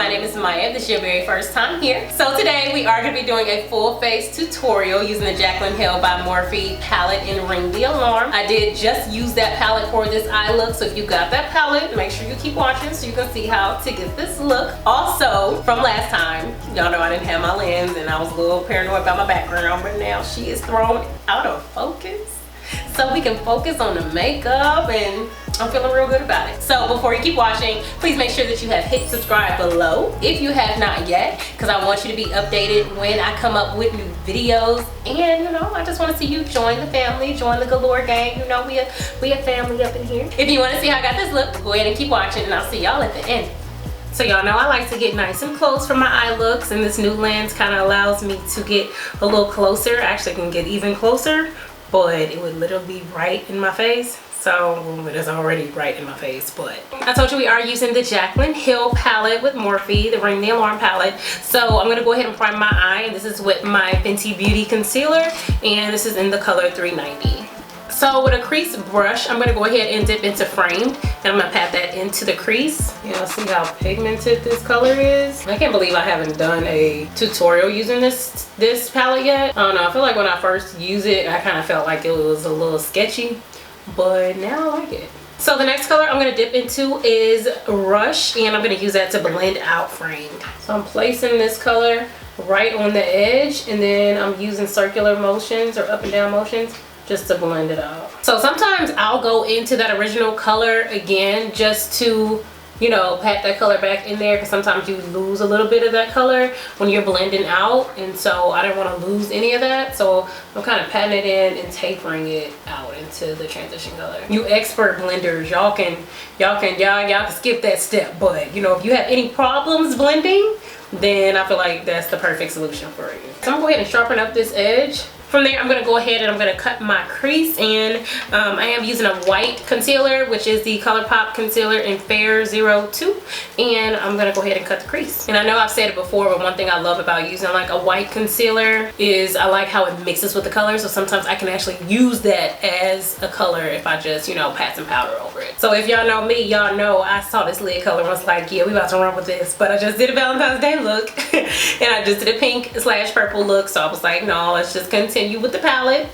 my name is Maya. This is your very first time here. So today we are going to be doing a full face tutorial using the Jaclyn Hill by Morphe palette in Ring the Alarm. I did just use that palette for this eye look, so if you got that palette, make sure you keep watching so you can see how to get this look. Also, from last time, y'all know I didn't have my lens and I was a little paranoid about my background, but now she is thrown out of focus. So we can focus on the makeup and I'm feeling real good about it. So before you keep watching, please make sure that you have hit subscribe below if you have not yet, because I want you to be updated when I come up with new videos. And you know, I just want to see you join the family, join the Galore gang. You know, we a family up in here. If you want to see how I got this look, go ahead and keep watching and I'll see y'all at the end. So y'all know I like to get nice and close for my eye looks, and this new lens kind of allows me to get a little closer. I actually can get even closer, but it would literally be right in my face. So it is already right in my face, but I told you we are using the Jaclyn Hill palette with Morphe, the Ring the Alarm palette. So I'm gonna go ahead and prime my eye. This is with my Fenty Beauty concealer, and this is in the color 390. So with a crease brush, I'm gonna go ahead and dip into Framed, and I'm gonna pat that into the crease. Y'all see how pigmented this color is? I can't believe I haven't done a tutorial using this palette yet. I don't know, I feel like when I first used it, I kind of felt like it was a little sketchy, but now I like it. So the next color I'm gonna dip into is Rush, and I'm gonna use that to blend out Framed. So I'm placing this color right on the edge, and then I'm using circular motions or up and down motions just to blend it out. So sometimes I'll go into that original color again just to, you know, pat that color back in there, because sometimes you lose a little bit of that color when you're blending out, and so I didn't want to lose any of that, so I'm kind of patting it in and tapering it out into the transition color. You expert blenders, y'all can skip that step, but you know, if you have any problems blending, then I feel like that's the perfect solution for you. So I'm gonna go ahead and sharpen up this edge. From there, I'm going to go ahead and I'm going to cut my crease, and I am using a white concealer, which is the ColourPop concealer in Fair 02, and I'm going to go ahead and cut the crease. And I know I've said it before, but one thing I love about using like a white concealer is I like how it mixes with the color, so sometimes I can actually use that as a color if I just, you know, pat some powder over it. So if y'all know me, y'all know I saw this lid color and was like, yeah, we about to run with this, but I just did a Valentine's Day look and I just did a pink/purple look, so I was like, no, let's just continue with the palette.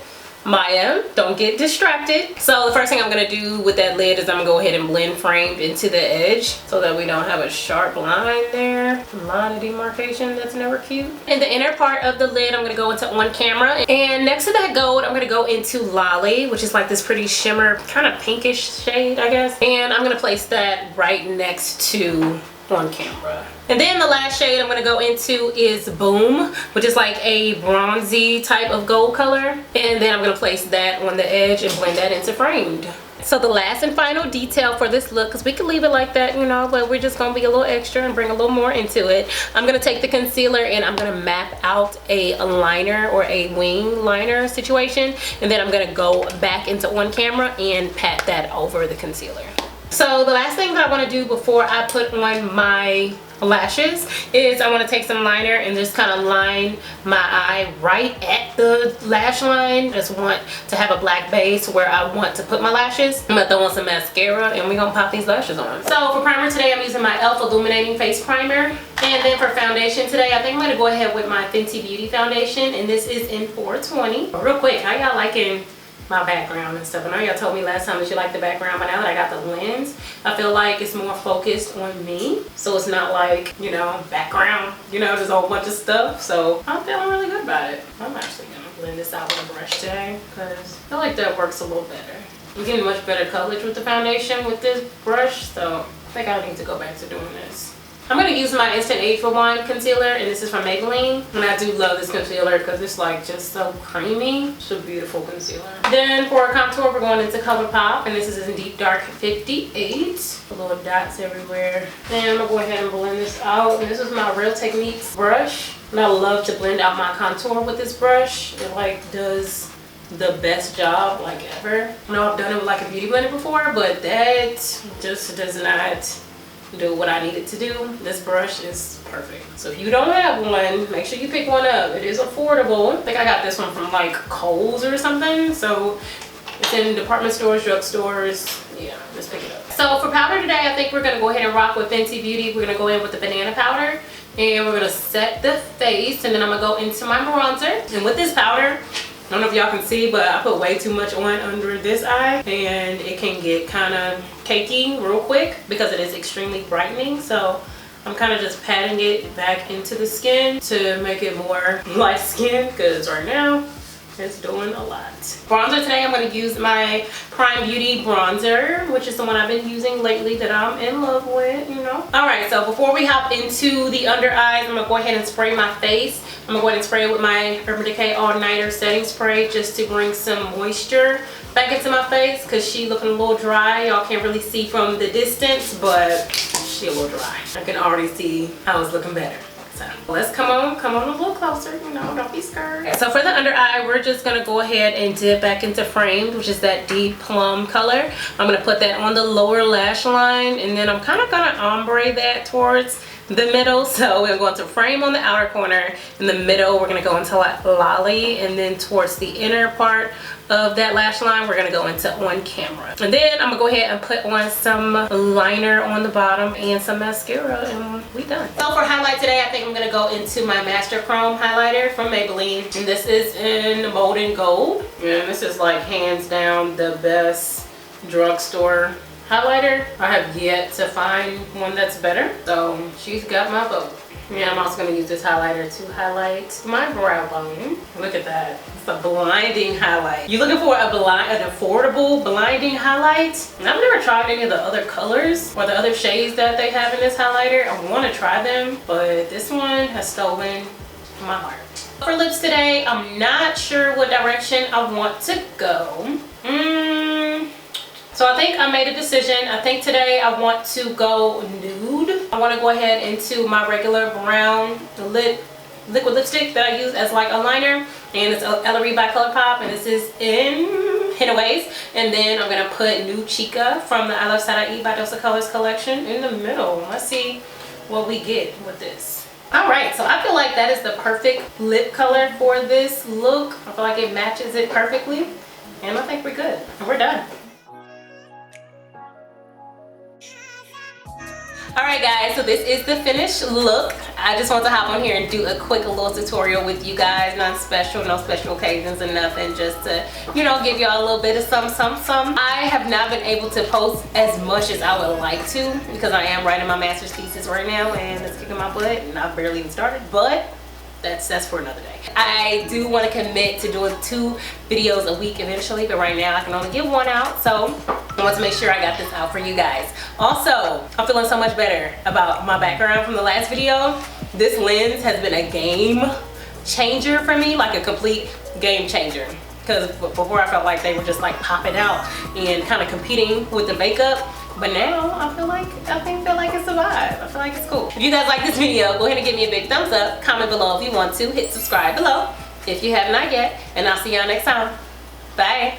Maya, don't get distracted. So the first thing I'm gonna do with that lid is I'm gonna go ahead and blend Framed into the edge so that we don't have a sharp line there, a line of demarcation that's never cute. In the inner part of the lid, I'm gonna go into On Camera, and next to that gold, I'm gonna go into Lolly, which is like this pretty shimmer, kind of pinkish shade, I guess, and I'm gonna place that right next to On Camera. And then the last shade I'm going to go into is Boom, which is like a bronzy type of gold color, and then I'm going to place that on the edge and blend that into Framed. So the last and final detail for this look, because we can leave it like that, you know, but we're just going to be a little extra and bring a little more into it. I'm going to take the concealer and I'm going to map out a liner or a wing liner situation, and then I'm going to go back into On Camera and pat that over the concealer. So the last thing that I want to do before I put on my lashes is I want to take some liner and just kind of line my eye right at the lash line. Just want to have a black base where I want to put my lashes. I'm going to throw on some mascara and we're going to pop these lashes on. So for primer today, I'm using my e.l.f. Illuminating Face Primer. And then for foundation today, I think I'm going to go ahead with my Fenty Beauty foundation, and this is in 420. Real quick, how y'all liking my background and stuff? I know y'all told me last time that you liked the background, but now that I got the lens, I feel like it's more focused on me, so it's not like, you know, background, you know, just a whole bunch of stuff. So I'm feeling really good about it. I'm actually gonna blend this out with a brush today because I feel like that works a little better. I'm getting much better coverage with the foundation with this brush, so I think I need to go back to doing this. I'm going to use my Instant Age Rewind concealer, and this is from Maybelline. And I do love this concealer because it's like just so creamy. It's a beautiful concealer. Then for contour, we're going into ColourPop, and this is in Deep Dark 58. Little dots everywhere. And I'm going to go ahead and blend this out. And this is my Real Techniques brush. And I love to blend out my contour with this brush. It like does the best job like ever. I know I've done it with like a beauty blender before, but that just does not do what I need it to do. This brush is perfect. So if you don't have one, make sure you pick one up. It is affordable. I think I got this one from like Kohl's or something. So it's in department stores, drugstores. Yeah, just pick it up. So for powder today, I think we're gonna go ahead and rock with Fenty Beauty. We're gonna go in with the banana powder and we're gonna set the face, and then I'm gonna go into my bronzer. And with this powder, I don't know if y'all can see, but I put way too much on under this eye and it can get kind of cakey real quick because it is extremely brightening. So I'm kind of just patting it back into the skin to make it more light skin, because right now it's doing a lot. Bronzer today, I'm going to use my Prime Beauty bronzer, which is the one I've been using lately that I'm in love with, you know. Alright, so before we hop into the under eyes, I'm going to go ahead and spray my face. I'm going to go ahead and spray it with my Urban Decay All Nighter setting spray just to bring some moisture back into my face, because she looking a little dry. Y'all can't really see from the distance, but she a little dry. I can already see how it's looking better. So let's come on a little closer, you know, don't be scared. So for the under eye, we're just gonna go ahead and dip back into Framed, which is that deep plum color. I'm gonna put that on the lower lash line, and then I'm kind of gonna ombre that towards the middle. So we're going to Frame on the outer corner. In the middle, we're gonna go into like Lolly, and then towards the inner part of that lash line, we're gonna go into On Camera. And then I'm gonna go ahead and put on some liner on the bottom and some mascara, and we done. So for highlight today, I think I'm gonna go into my Master Chrome highlighter from Maybelline, and this is in Molden Gold. And this is like hands down the best drugstore highlighter. I have yet to find one that's better, so she's got my vote. Yeah, I'm also going to use this highlighter to highlight my brow bone. Look at that. It's a blinding highlight. You're looking for an affordable blinding highlight? And I've never tried any of the other colors or the other shades that they have in this highlighter. I want to try them, but this one has stolen my heart. For lips today, I'm not sure what direction I want to go. So I think I made a decision. I think today I want to go nude. I want to go ahead into my regular brown liquid lipstick that I use as like a liner, and it's Ellery by Colourpop, and this is in Henneyways. And then I'm gonna put Nude Chica from the I Love Side I Eat by doseofcolors collection in the middle. Let's see what we get with this. Alright, so I feel like that is the perfect lip color for this look. I feel like it matches it perfectly, and I think we're good. And we're done. Alright guys, so this is the finished look. I just want to hop on here and do a quick little tutorial with you guys. Not special, no special occasions or nothing. Just to, you know, give y'all a little bit of some. I have not been able to post as much as I would like to, because I am writing my master's thesis right now and it's kicking my butt and I've barely even started, but that's for another day. I do want to commit to doing 2 videos a week eventually, but right now I can only get 1 out, so I want to make sure I got this out for you guys. Also, I'm feeling so much better about my background from the last video. This lens has been a game changer for me, like a complete game changer. Because before I felt like they were just like popping out and kind of competing with the makeup. But now I feel like it's a vibe. I feel like it's cool. If you guys like this video, go ahead and give me a big thumbs up. Comment below if you want to. Hit subscribe below if you have not yet. And I'll see y'all next time. Bye.